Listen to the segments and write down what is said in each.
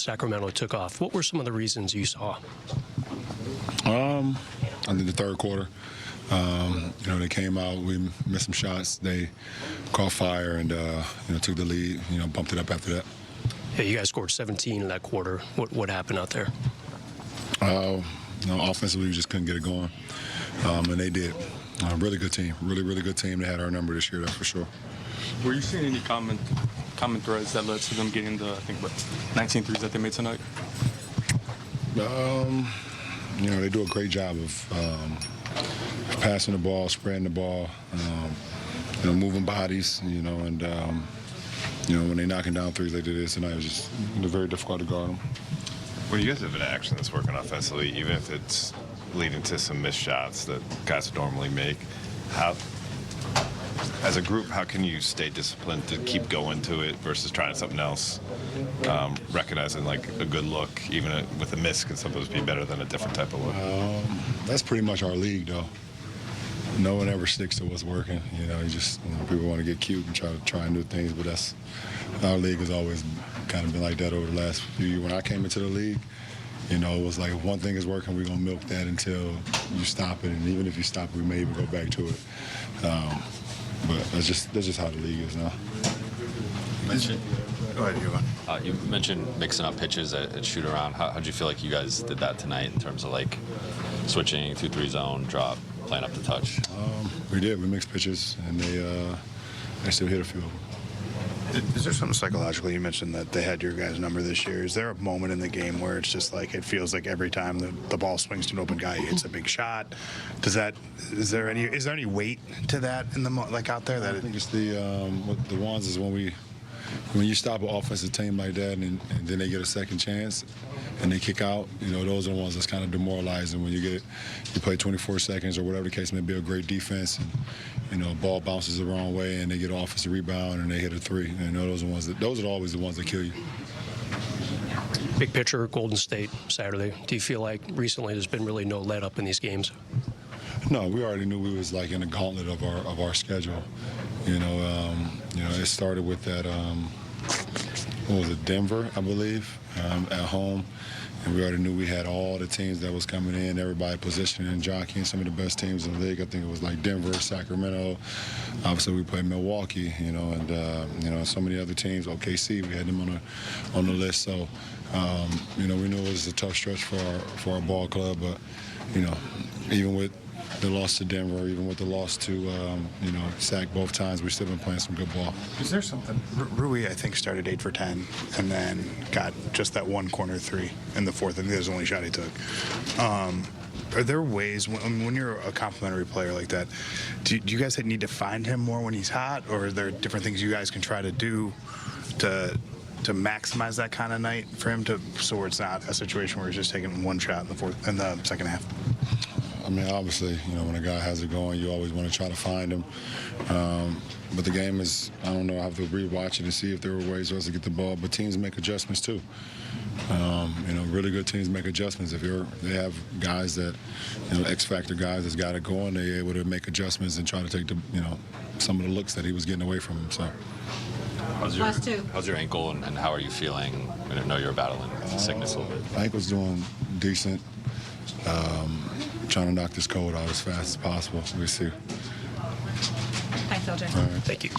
Sacramento took off. What were some of the reasons you saw? I think the third quarter, they came out, we missed some shots, they caught fire and, took the lead, bumped it up after that. Yeah, you guys scored 17 in that quarter. What happened out there? Offensively, we just couldn't get it going, and they did. Really good team, really good team. They had our number this year, that's for sure. Were you seeing any common threads that led to them getting the, 19 threes that they made tonight? They do a great job of passing the ball, spreading the ball, moving bodies, and when they're knocking down threes like they did tonight, it was just very difficult to guard them. When you guys have an action that's working offensively, even if it's leading to some missed shots that guys would normally make, as a group, how can you stay disciplined to keep going to it versus trying something else? Recognizing like a good look, even with a miss, can sometimes be better than a different type of look. That's pretty much our league, though. No one ever sticks to what's working. People want to get cute and try new things, but that's our league has always kind of been like that over the last few years. When I came into the league, it was like if one thing is working, we're gonna milk that until you stop it, and even if you stop it, we may even go back to it. But that's just how the league is now. Go ahead, Ewan. You mentioned mixing up pitches at shoot-around. How'd you feel like you guys did that tonight in terms of like switching 2-3 zone, drop, playing up the touch? We did. We mixed pitches, and they still hit a few of them. Is there something psychologically? You mentioned that they had your guys' number this year. Is there a moment in the game where it's just like it feels like every time the ball swings to an open guy, it's a big shot? Is there any weight to that in the out there? I think it's the ones is when you stop an offensive team like that and then they get a second chance and they kick out, those are the ones that's kind of demoralizing when you play 24 seconds or whatever the case may be, a great defense, and ball bounces the wrong way and they get an offensive rebound and they hit a three. Those are always the ones that kill you. Big picture, Golden State Saturday. Do you feel like recently there's been really no let up in these games? No, we already knew we was like in the gauntlet of our schedule. It started with that, what was it, Denver, I believe, at home. And we already knew we had all the teams that was coming in, everybody positioning and jockeying, some of the best teams in the league. I think it was like Denver, Sacramento. Obviously, we played Milwaukee, and so many other teams. OKC, we had them on the list. So, we knew it was a tough stretch for our ball club. But, even with the loss to Denver, even with the loss to, Sac both times, we've still been playing some good ball. Is there something? Rui, I think, started 8 for 10 and then got just that one corner three in the fourth. I think that was the only shot he took. Are there ways, when you're a complimentary player like that, do you guys need to find him more when he's hot, or are there different things you guys can try to do to maximize that kind of night for him so it's not a situation where he's just taking one shot in the second half? Obviously, when a guy has it going, you always want to try to find him. But the game is, I don't know, I have to rewatch it and see if there were ways for us to get the ball. But teams make adjustments too. Really good teams make adjustments. If they have guys that, X-factor guys that's got it going, they're able to make adjustments and try to take some of the looks that he was getting away from him. So. How's your ankle and how are you feeling? I know you're battling sickness a little bit. My ankle's doing decent. Trying to knock this cold out as fast as possible. We'll see. Thanks, LJ. All right, thank you.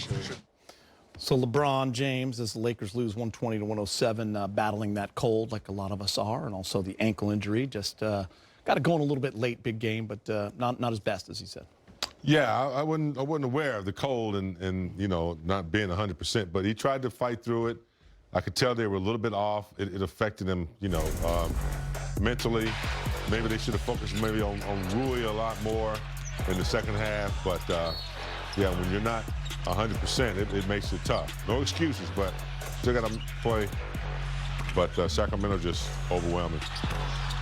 So LeBron James, as the Lakers lose 120-107, battling that cold like a lot of us are, and also the ankle injury. Just got it going a little bit late, big game, but not as best as he said. Yeah, I wasn't aware of the cold and not being 100%, but he tried to fight through it. I could tell they were a little bit off. It affected him, mentally. Maybe they should have focused maybe on Rui a lot more in the second half. But, yeah, when you're not 100%, it makes it tough. No excuses, but still got to play. But Sacramento just overwhelming.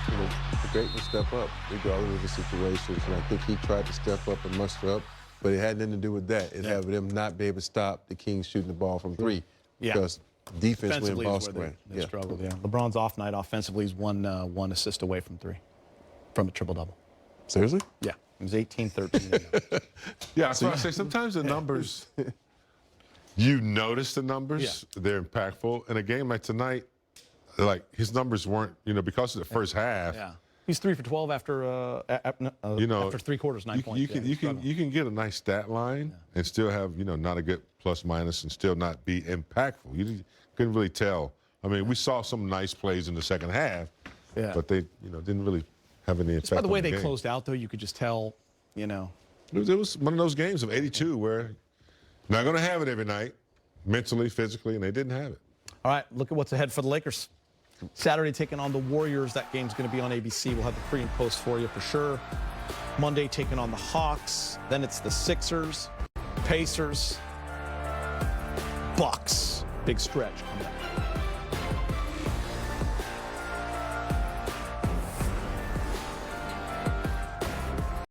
The great to step up regardless of the situations. And I think he tried to step up and muster up, but it had nothing to do with that. It had with him not be able to stop the Kings shooting the ball from three. Yeah. Because defense went ball screen. They struggled, yeah. LeBron's off night offensively. He's one assist away from three, from a triple-double. Seriously? Yeah. It was 18-13. Yeah, so I say sometimes the numbers, you notice the numbers, they're impactful. In a game like tonight, like his numbers weren't, because of the first half. Yeah. He's 3 for 12 after after 3 quarters, 9 points. You can get a nice stat line and still have not a good plus minus and still not be impactful. You couldn't really tell. I mean, we saw some nice plays in the second half, but they didn't really have any effect. By the way on the they game. closed out, though, you could just tell. It was one of those games of 82 where not going to have it every night, mentally, physically, and they didn't have it. All right, look at what's ahead for the Lakers. Saturday taking on the Warriors. That game's going to be on ABC. We'll have the pre and post for you for sure. Monday taking on the Hawks. Then it's the Sixers, Pacers, Bucks. Big stretch coming up.